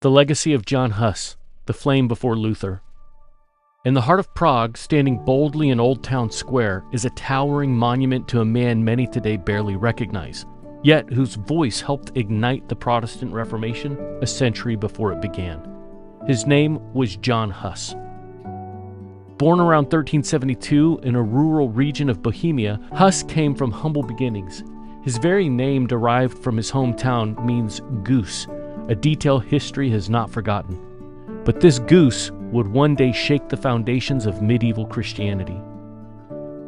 The legacy of Jan Hus, the flame before Luther. In the heart of Prague, standing boldly in Old Town Square, is a towering monument to a man many today barely recognize, yet whose voice helped ignite the Protestant Reformation a century before it began. His name was Jan Hus. Born around 1372 in a rural region of Bohemia, Hus came from humble beginnings. His very name, derived from his hometown, means goose, a detail history has not forgotten. But this goose would one day shake the foundations of medieval Christianity.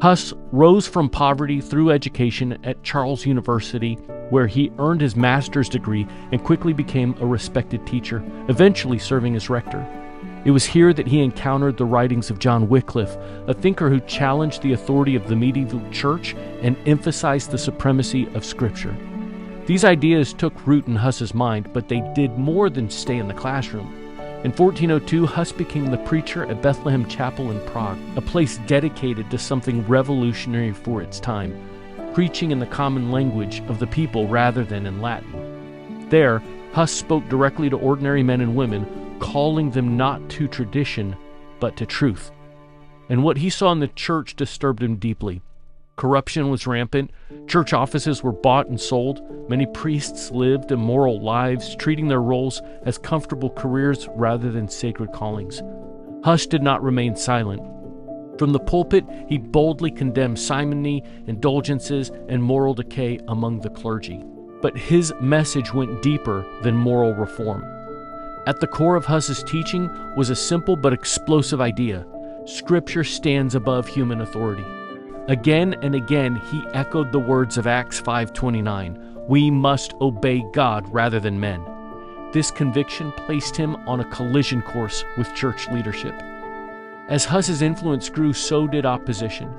Hus rose from poverty through education at Charles University, where he earned his master's degree and quickly became a respected teacher, eventually serving as rector. It was here that he encountered the writings of John Wycliffe, a thinker who challenged the authority of the medieval church and emphasized the supremacy of Scripture. These ideas took root in Hus's mind, but they did more than stay in the classroom. In 1402, Hus became the preacher at Bethlehem Chapel in Prague, a place dedicated to something revolutionary for its time, preaching in the common language of the people rather than in Latin. There, Hus spoke directly to ordinary men and women, calling them not to tradition, but to truth. And what he saw in the church disturbed him deeply. Corruption was rampant, church offices were bought and sold, many priests lived immoral lives, treating their roles as comfortable careers rather than sacred callings. Hus did not remain silent. From the pulpit, he boldly condemned simony, indulgences, and moral decay among the clergy. But his message went deeper than moral reform. At the core of Hus's teaching was a simple but explosive idea: Scripture stands above human authority. Again and again, he echoed the words of Acts 5:29, "We must obey God rather than men." This conviction placed him on a collision course with church leadership. As Hus's influence grew, so did opposition.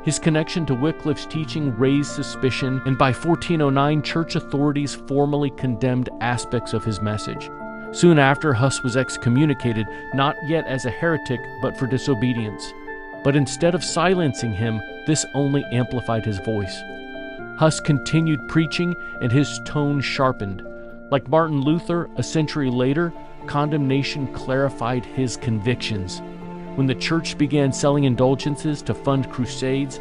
His connection to Wycliffe's teaching raised suspicion, and by 1409, church authorities formally condemned aspects of his message. Soon after, Hus was excommunicated, not yet as a heretic, but for disobedience. But instead of silencing him, this only amplified his voice. Hus continued preaching, and his tone sharpened. Like Martin Luther, a century later, condemnation clarified his convictions. When the church began selling indulgences to fund crusades,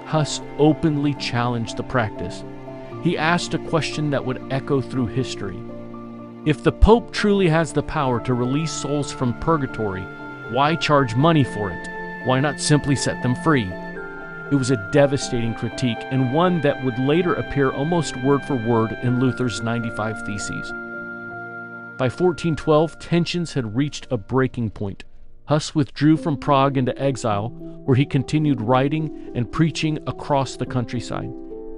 Hus openly challenged the practice. He asked a question that would echo through history. If the Pope truly has the power to release souls from purgatory, why charge money for it? Why not simply set them free? It was a devastating critique, and one that would later appear almost word for word in Luther's 95 Theses. By 1412, tensions had reached a breaking point. Hus withdrew from Prague into exile, where he continued writing and preaching across the countryside.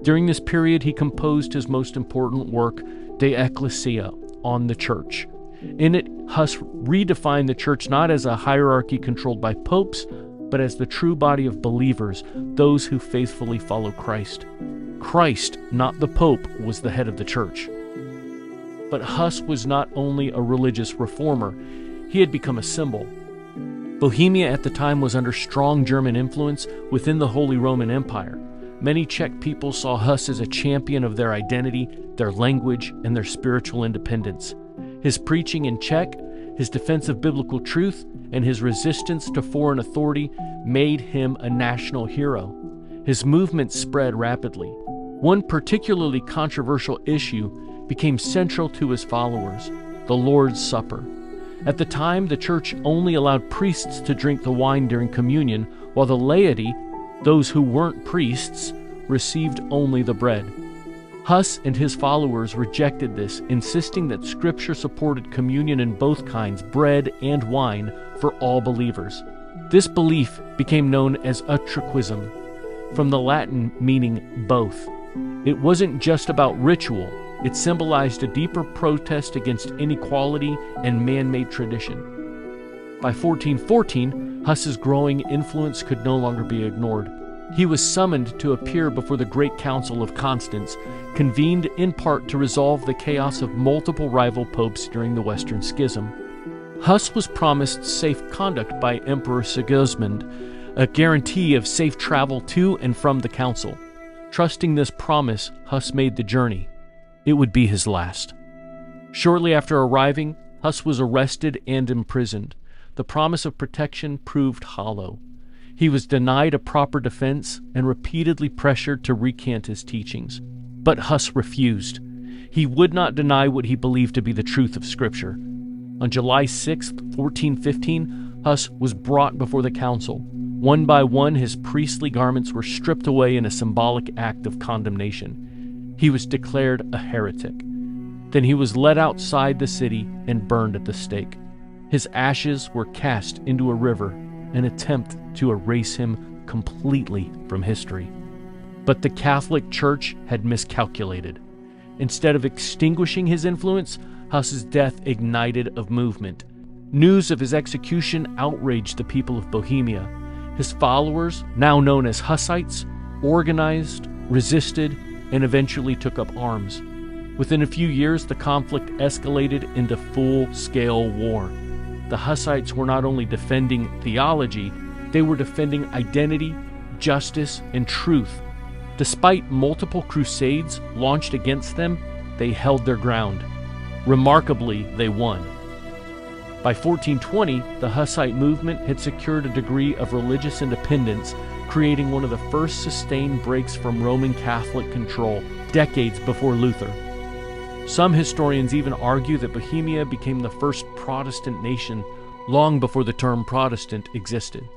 During this period, he composed his most important work, De Ecclesia, on the church. In it, Hus redefined the church not as a hierarchy controlled by popes, but as the true body of believers, those who faithfully follow Christ. Christ, not the Pope, was the head of the church. But Hus was not only a religious reformer, he had become a symbol. Bohemia at the time was under strong German influence within the Holy Roman Empire. Many Czech people saw Hus as a champion of their identity, their language, and their spiritual independence. His preaching in Czech, his defense of biblical truth, and his resistance to foreign authority made him a national hero. His movement spread rapidly. One particularly controversial issue became central to his followers: the Lord's Supper. At the time, the church only allowed priests to drink the wine during communion, while the laity, those who weren't priests, received only the bread. Hus and his followers rejected this, insisting that Scripture supported communion in both kinds, bread and wine, for all believers. This belief became known as utriquism, from the Latin meaning both. It wasn't just about ritual, it symbolized a deeper protest against inequality and man-made tradition. By 1414, Hus's growing influence could no longer be ignored. He was summoned to appear before the Great Council of Constance, convened in part to resolve the chaos of multiple rival popes during the Western Schism. Hus was promised safe conduct by Emperor Sigismund, a guarantee of safe travel to and from the council. Trusting this promise, Hus made the journey. It would be his last. Shortly after arriving, Hus was arrested and imprisoned. The promise of protection proved hollow. He was denied a proper defense and repeatedly pressured to recant his teachings. But Hus refused. He would not deny what he believed to be the truth of Scripture. On July 6, 1415, Hus was brought before the council. One by one, his priestly garments were stripped away in a symbolic act of condemnation. He was declared a heretic. Then he was led outside the city and burned at the stake. His ashes were cast into a river, an attempt to erase him completely from history. But the Catholic Church had miscalculated. Instead of extinguishing his influence, Hus's death ignited a movement. News of his execution outraged the people of Bohemia. His followers, now known as Hussites, organized, resisted, and eventually took up arms. Within a few years, the conflict escalated into full-scale war. The Hussites were not only defending theology, they were defending identity, justice, and truth. Despite multiple crusades launched against them, they held their ground. Remarkably, they won. By 1420, the Hussite movement had secured a degree of religious independence, creating one of the first sustained breaks from Roman Catholic control, decades before Luther. Some historians even argue that Bohemia became the first Protestant nation long before the term Protestant existed.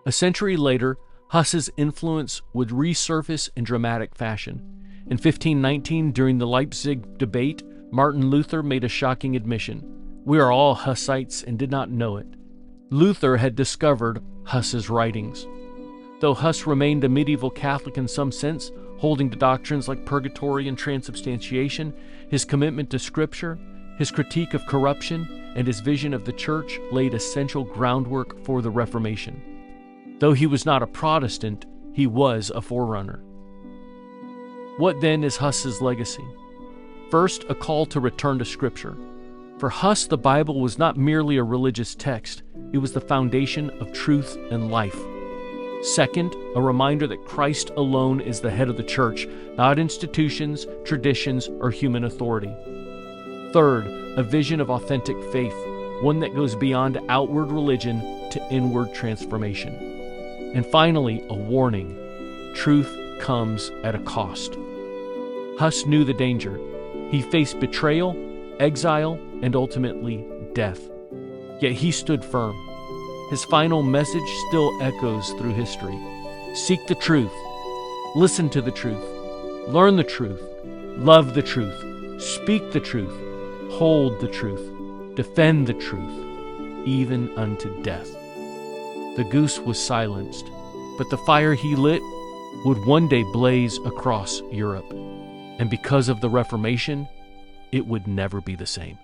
A century later, Hus's influence would resurface in dramatic fashion. In 1519, during the Leipzig debate, Martin Luther made a shocking admission. We are all Hussites and did not know it. Luther had discovered Hus's writings. Though Hus remained a medieval Catholic in some sense, holding to doctrines like purgatory and transubstantiation, his commitment to Scripture, his critique of corruption, and his vision of the Church laid essential groundwork for the Reformation. Though he was not a Protestant, he was a forerunner. What then is Hus's legacy? First, a call to return to Scripture. For Hus, the Bible was not merely a religious text, it was the foundation of truth and life. Second, a reminder that Christ alone is the head of the church, not institutions, traditions, or human authority. Third, a vision of authentic faith, one that goes beyond outward religion to inward transformation. And finally, a warning. Truth comes at a cost. Hus knew the danger. He faced betrayal, exile, and ultimately death. Yet he stood firm. His final message still echoes through history. Seek the truth. Listen to the truth. Learn the truth. Love the truth. Speak the truth. Hold the truth. Defend the truth, even unto death. The goose was silenced, but the fire he lit would one day blaze across Europe. And because of the Reformation, it would never be the same.